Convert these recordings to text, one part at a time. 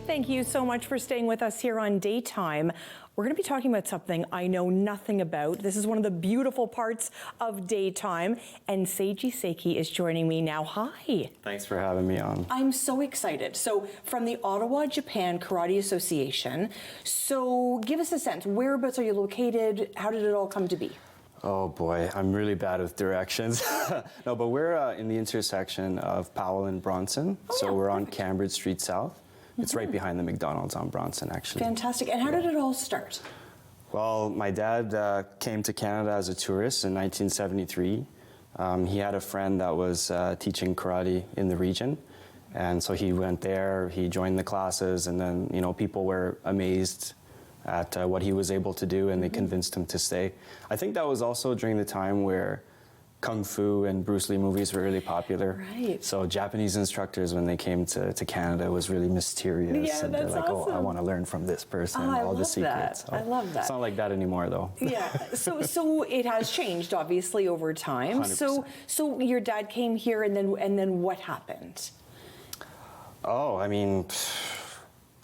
Thank you so much for staying with us here on Daytime. We're going to be talking about something I know nothing about. This is one of the beautiful parts of Daytime, and Seiji Saeki is joining me now. Hi. Thanks for having me on. I'm so excited. So, from the Ottawa Japan Karate Association. So, give us a sense. Whereabouts are you located? How did it all come to be? Oh boy, I'm really bad with directions. No, but we're in the intersection of Powell and Bronson. So we're on Cambridge Street South. It's right behind the McDonald's on Bronson, actually. Fantastic. And how did it all start? Well, my dad came to Canada as a tourist in 1973. He had a friend that was teaching karate in the region. And so he went there, he joined the classes, and then, you know, people were amazed at what he was able to do, and they convinced him to stay. I think that was also during the time where Kung Fu and Bruce Lee movies were really popular. Right. So Japanese instructors, when they came to Canada, was really mysterious. Yeah, and that's they're like, awesome. oh, I want to learn from this person, Oh, all the secrets. That. I love that. It's not like that anymore, though. Yeah. So it has changed, obviously, over time. 100%. So your dad came here, and then what happened? Oh, I mean,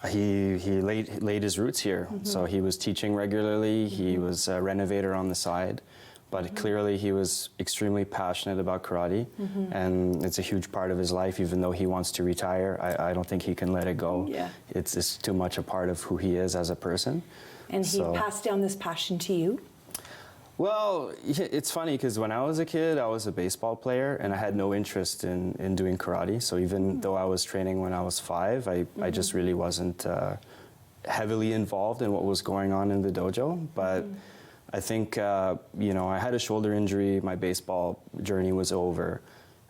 he laid his roots here. So he was teaching regularly. He was a renovator on the side. But clearly he was extremely passionate about karate, and it's a huge part of his life. Even though he wants to retire, I don't think he can let it go. Yeah. It's too much a part of who he is as a person. And he passed down this passion to you? Well, it's funny because when I was a kid, I was a baseball player, and I had no interest in doing karate. So even though I was training when I was 5, I just really wasn't heavily involved in what was going on in the dojo. But I think, you know, I had a shoulder injury, my baseball journey was over,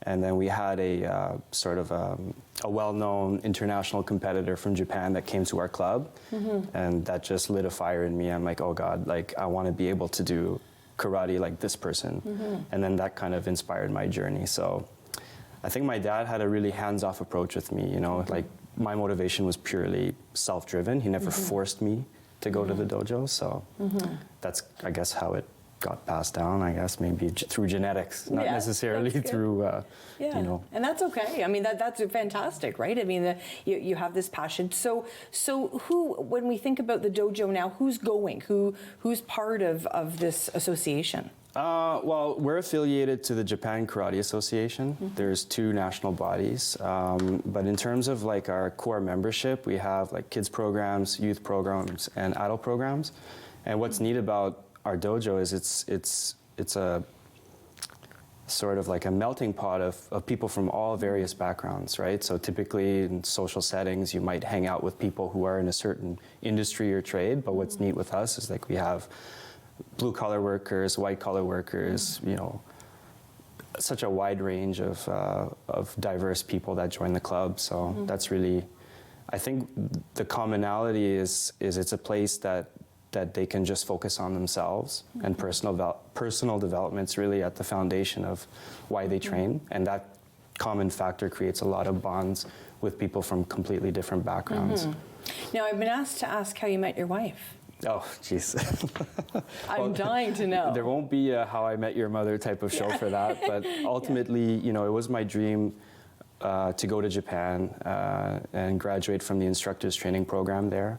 and then we had a sort of a well-known international competitor from Japan that came to our club, and that just lit a fire in me. I'm like, oh God, like I want to be able to do karate like this person. And then that kind of inspired my journey. So I think my dad had a really hands-off approach with me, you know, like my motivation was purely self-driven. He never forced me to go to the dojo, so that's, I guess, how it got passed down, I guess, maybe through genetics, not necessarily through, you know. And that's okay. I mean, that's fantastic, right? I mean, you have this passion. So who, when we think about the dojo now, who's going? Who's part of this association? Well, we're affiliated to the Japan Karate Association. There's 2 national bodies, but in terms of like our core membership, we have like kids programs, youth programs, and adult programs. And what's neat about our dojo is it's a sort of like a melting pot of people from all various backgrounds, right? So typically in social settings, you might hang out with people who are in a certain industry or trade, but what's neat with us is like we have blue-collar workers, white-collar workers, you know, such a wide range of diverse people that join the club. So that's really, I think the commonality is it's a place that they can just focus on themselves, and personal development's really at the foundation of why they train, and that common factor creates a lot of bonds with people from completely different backgrounds. Now, I've been asked to ask how you met your wife. Oh, jeez. I'm dying to know. There won't be a How I Met Your Mother type of show for that, but ultimately, you know, it was my dream to go to Japan and graduate from the instructor's training program there.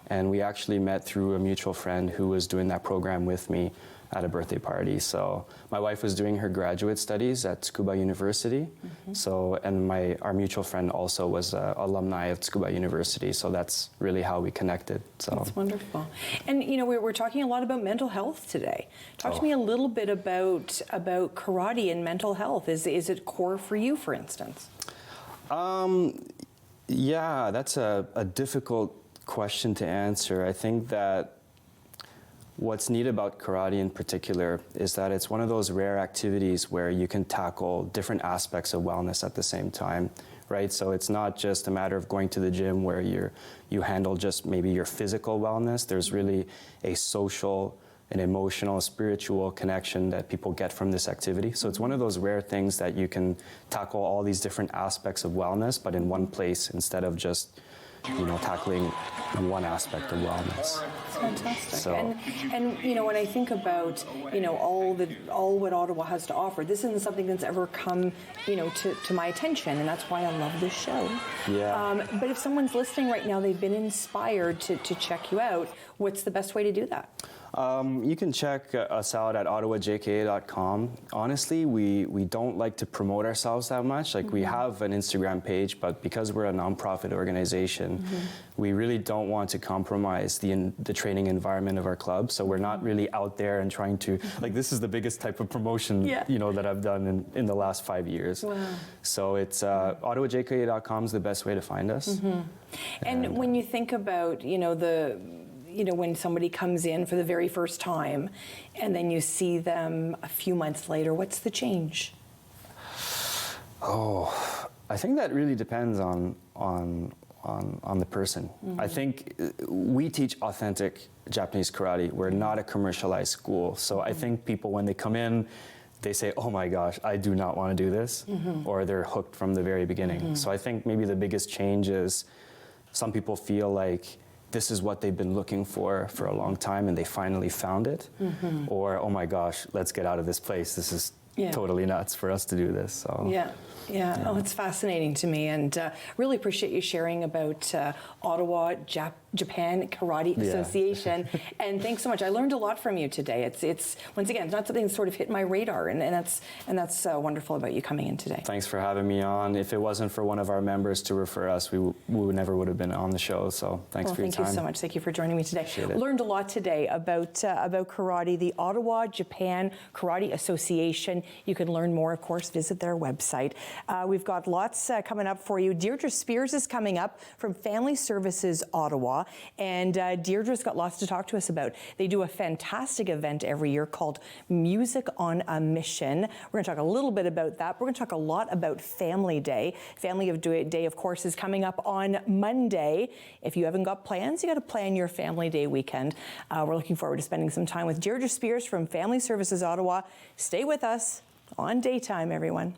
And we actually met through a mutual friend who was doing that program with me at a birthday party. So my wife was doing her graduate studies at Tsukuba University. So, and our mutual friend also was an alumni of Tsukuba University. So that's really how we connected. So that's wonderful. And you know, we're talking a lot about mental health today. Talk to me a little bit about karate and mental health. Is it core for you, for instance? Yeah, that's a difficult question to answer. I think that what's neat about karate in particular is that it's one of those rare activities where you can tackle different aspects of wellness at the same time, right? So it's not just a matter of going to the gym where you handle just maybe your physical wellness. There's really a social, an emotional, spiritual connection that people get from this activity. So it's one of those rare things that you can tackle all these different aspects of wellness, but in one place instead of just, tackling one aspect of wellness. Fantastic. So- And when I think about all what Ottawa has to offer, this isn't something that's ever come to my attention, and that's why I love this show. Yeah. But if someone's listening right now, they've been inspired to check you out. What's the best way to do that? You can check us out at ottawajka.com. Honestly, we don't like to promote ourselves that much. Like, we have an Instagram page, but because we're a nonprofit organization, we really don't want to compromise the training environment of our club. So we're not really out there and trying to, like, this is the biggest type of promotion, that I've done in the last 5 years. Wow. So it's ottawajka.com is the best way to find us. And when you think about, when somebody comes in for the very first time and then you see them a few months later, what's the change? Oh, I think that really depends on the person. I think we teach authentic Japanese karate. We're not a commercialized school. So I think people, when they come in, they say, oh my gosh, I do not want to do this, or they're hooked from the very beginning. So I think maybe the biggest change is some people feel like this is what they've been looking for a long time and they finally found it. Or, oh my gosh, let's get out of this place. This is totally nuts for us to do this. So. Yeah. Oh, it's fascinating to me, and really appreciate you sharing about Ottawa Japan Karate Association. And thanks so much. I learned a lot from you today. It's once again, it's not something that sort of hit my radar, and that's wonderful about you coming in today. Thanks for having me on. If it wasn't for one of our members to refer us, we never would have been on the show. So thanks for your time. Thank you so much. Thank you for joining me today. Appreciate it. Learned a lot today about karate, the Ottawa Japan Karate Association. You can learn more, of course, visit their website. We've got lots coming up for you. Deirdre Spears is coming up from Family Services Ottawa, and Deirdre's got lots to talk to us about. They do a fantastic event every year called Music on a Mission. We're going to talk a little bit about that. We're going to talk a lot about Family Day. Family Day, of course, is coming up on Monday. If you haven't got plans, you got to plan your Family Day weekend. We're looking forward to spending some time with Deirdre Spears from Family Services Ottawa. Stay with us on Daytime, everyone.